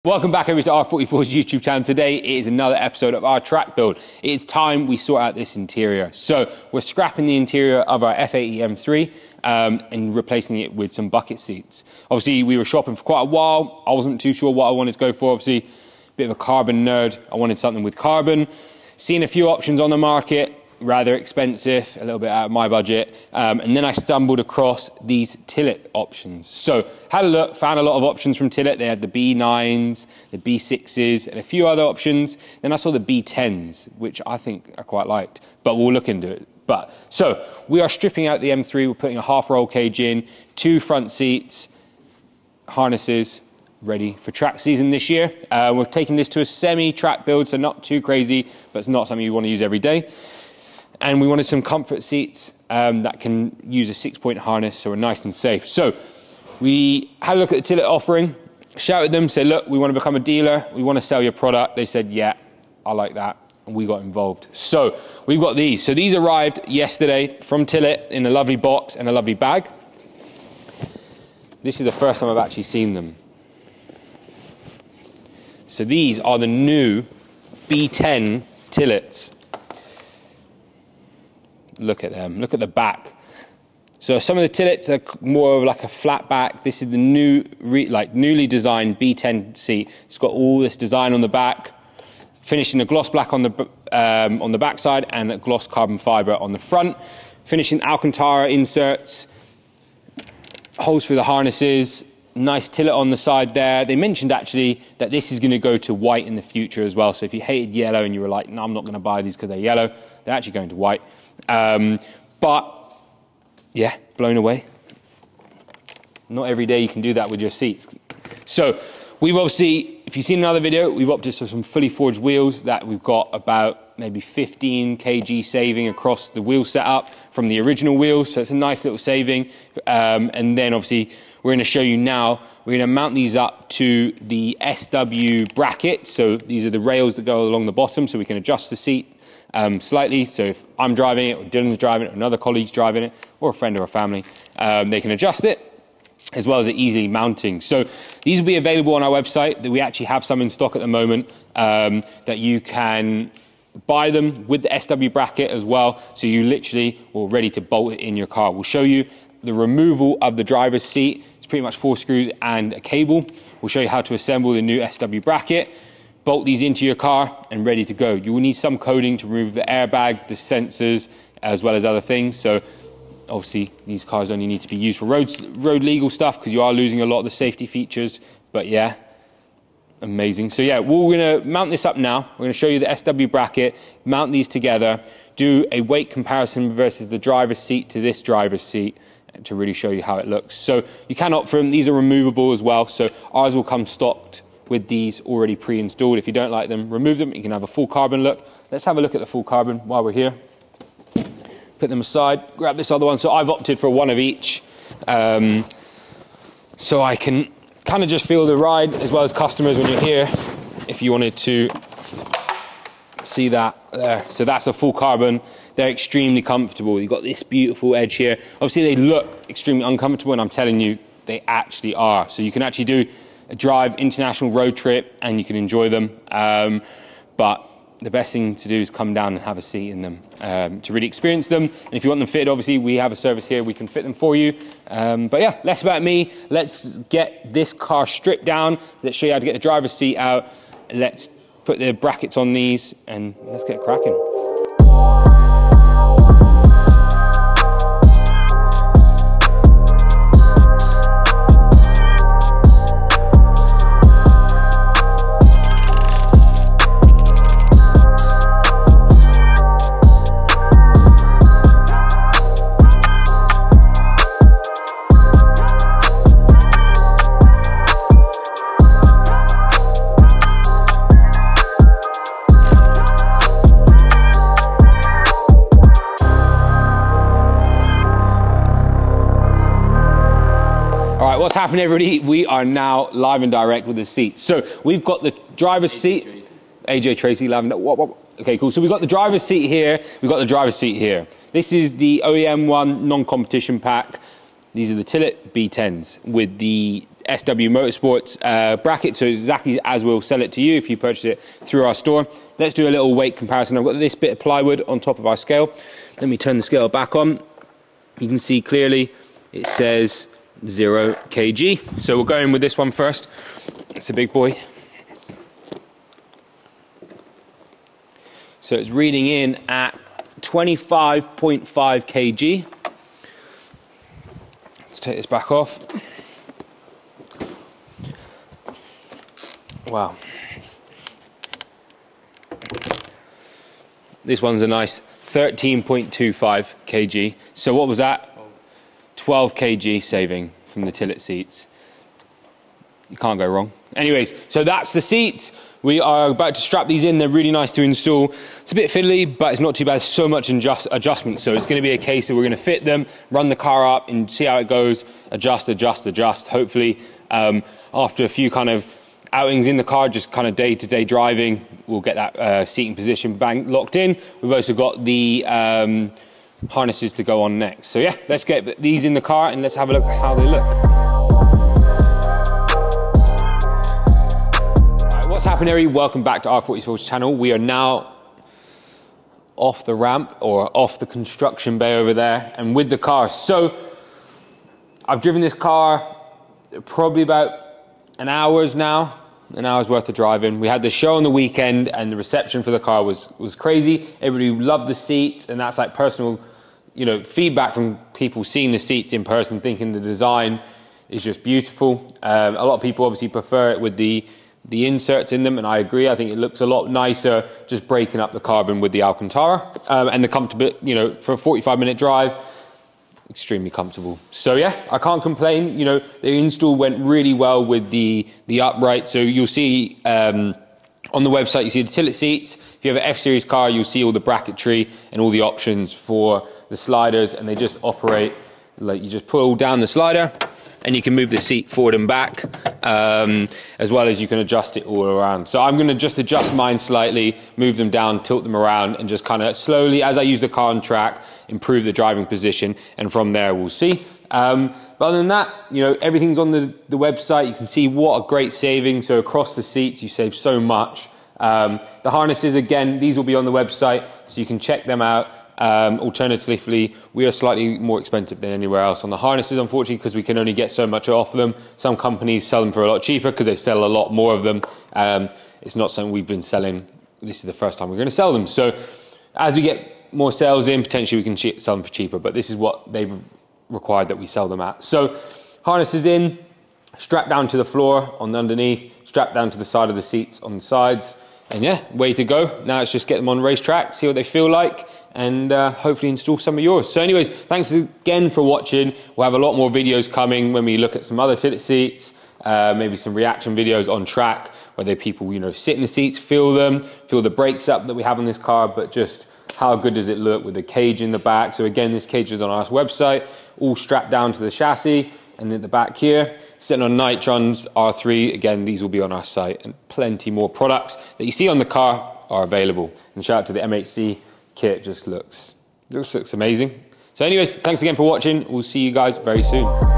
Welcome back over to R44's YouTube channel. Today it is another episode of our track build. It's time we sort out this interior. So we're scrapping the interior of our F80 M3 and replacing it with some bucket seats. Obviously we were shopping for quite a while. I wasn't too sure what I wanted to go for. Obviously a bit of a carbon nerd. I wanted something with carbon. Seen a few options on the market. Rather expensive, a little bit out of my budget. And then I stumbled across these Tillet options. So had a look, found a lot of options from Tillet. They had the B9s, the B6s, and a few other options. Then I saw the B10s, which I think I quite liked, but we'll look into it. So we are stripping out the M3. We're putting a half roll cage in, 2 front seats, harnesses, ready for track season this year. We're taking this to a semi-track build, so not too crazy, but it's not something you want to use every day. And we wanted some comfort seats that can use a 6-point harness, so we're nice and safe. So we had a look at the Tillet offering, shouted them, said, look, we want to become a dealer. We want to sell your product. They said, yeah, I like that. And we got involved. So we've got these. So these arrived yesterday from Tillet in a lovely box and a lovely bag. This is the first time I've actually seen them. So these are the new B10 Tillets. Look at them, look at the back. So some of the Tillets are more of like a flat back. This is the new, newly designed B10 seat. It's got all this design on the back, finishing a gloss black on the back side and a gloss carbon fibre on the front. Finishing Alcantara inserts, holes through the harnesses, nice Tillet on the side there. They mentioned actually that this is going to go to white in the future as well. So if you hated yellow and you were like, no, I'm not going to buy these because they're yellow, they're actually going to white. But yeah, blown away. Not every day you can do that with your seats. So we've obviously, if you've seen another video, we've opted for some fully forged wheels that we've got about maybe 15 kg saving across the wheel setup from the original wheels. So it's a nice little saving. And then obviously we're going to show you now, we're going to mount these up to the SW bracket. So these are the rails that go along the bottom so we can adjust the seat slightly. So if I'm driving it or Dylan's driving it or another colleague's driving it or a friend or a family, they can adjust it as well as it easily mounting. So these will be available on our website. That we actually have some in stock at the moment that you can buy them with the SW bracket as well. So you literally are ready to bolt it in your car. We'll show you the removal of the driver's seat. It's pretty much 4 screws and a cable. We'll show you how to assemble the new SW bracket, bolt these into your car and ready to go. You will need some coding to remove the airbag, the sensors, as well as other things. So obviously these cars only need to be used for road legal stuff because you are losing a lot of the safety features. But yeah, amazing. So yeah, we're going to mount this up now. We're going to show you the SW bracket, mount these together, do a weight comparison versus the driver's seat to this driver's seat to really show you how it looks. So you can opt for them. These are removable as well. So ours will come stocked with these already pre-installed. If you don't like them, remove them. You can have a full carbon look. Let's have a look at the full carbon while we're here. Put them aside, grab this other one. So I've opted for one of each. So I can kind of just feel the ride as well as customers when you're here, if you wanted to see that there. So that's a full carbon. They're extremely comfortable. You've got this beautiful edge here. Obviously they look extremely uncomfortable and I'm telling you, they actually are. So you can actually do a drive international road trip and you can enjoy them. But the best thing to do is come down and have a seat in them to really experience them. And if you want them fitted, obviously we have a service here, we can fit them for you. But yeah, less about me. Let's get this car stripped down. Let's show you how to get the driver's seat out. Let's put the brackets on these and let's get cracking. What's happening, everybody? We are now live and direct with the seats. So we've got the driver's seat. AJ Tracy, Lavender. Okay, cool. So we've got the driver's seat here. We've got the driver's seat here. This is the OEM one, non-competition pack. These are the Tillet B10s with the SW Motorsports bracket, so exactly as we'll sell it to you if you purchase it through our store. Let's do a little weight comparison. I've got this bit of plywood on top of our scale. Let me turn the scale back on. You can see clearly it says 0 kg. So we'll go in with this one first. It's a big boy. So it's reading in at 25.5 kg. Let's take this back off. Wow. This one's a nice 13.25 kg. So what was that? 12 kg saving from the Tillet seats. You can't go wrong. Anyways, so that's the seats. We are about to strap these in. They're really nice to install. It's a bit fiddly, but it's not too bad. So much adjustment. So it's going to be a case that we're going to fit them, run the car up and see how it goes, adjust. Hopefully, after a few kind of outings in the car, just kind of day-to-day driving, we'll get that seating position locked in. We've also got the harnesses to go on next. So yeah, let's get these in the car and let's have a look at how they look. What's happening, everybody? Welcome back to R40's channel. We are now off the ramp or off the construction bay over there and with the car. So I've driven this car probably about an hour's worth of driving. We had the show on the weekend and the reception for the car was crazy. Everybody loved the seats, and that's like personal, you know, feedback from people seeing the seats in person, thinking the design is just beautiful. A lot of people obviously prefer it with the inserts in them, and I agree. I think it looks a lot nicer just breaking up the carbon with the Alcantara, and the comfortable, you know, for a 45-minute drive, extremely comfortable. So yeah, I can't complain. You know, the install went really well with the upright. So you'll see on the website, you see the Tillet seats. If you have an F-Series car, you'll see all the bracketry and all the options for the sliders, and they just operate like you just pull down the slider and you can move the seat forward and back, as well as you can adjust it all around. So I'm gonna just adjust mine slightly, move them down, tilt them around, and just kind of slowly, as I use the car on track, improve the driving position, and from there we'll see. But other than that, you know, everything's on the website. You can see what a great saving. So across the seats, you save so much. The harnesses, again, these will be on the website, so you can check them out. Alternatively, we are slightly more expensive than anywhere else on the harnesses, unfortunately, because we can only get so much off them. Some companies sell them for a lot cheaper because they sell a lot more of them. It's not something we've been selling. This is the first time we're going to sell them. So as we get more sales in, potentially we can sell them for cheaper, but this is what they've required that we sell them at. So harnesses in, strap down to the floor on the underneath, strap down to the side of the seats on the sides, and yeah, way to go. Now let's just get them on racetrack, see what they feel like, and hopefully install some of yours. So anyways, thanks again for watching. We'll have a lot more videos coming when we look at some other Tillet seats, maybe some reaction videos on track, where people, you know, sit in the seats, feel them, feel the brakes up that we have on this car, but just how good does it look with the cage in the back. So again, this cage is on our website, all strapped down to the chassis, and at the back here, sitting on Nitrons R3. Again, these will be on our site, and plenty more products that you see on the car are available. And shout out to the MHC kit, just looks amazing. So anyways, thanks again for watching. We'll see you guys very soon.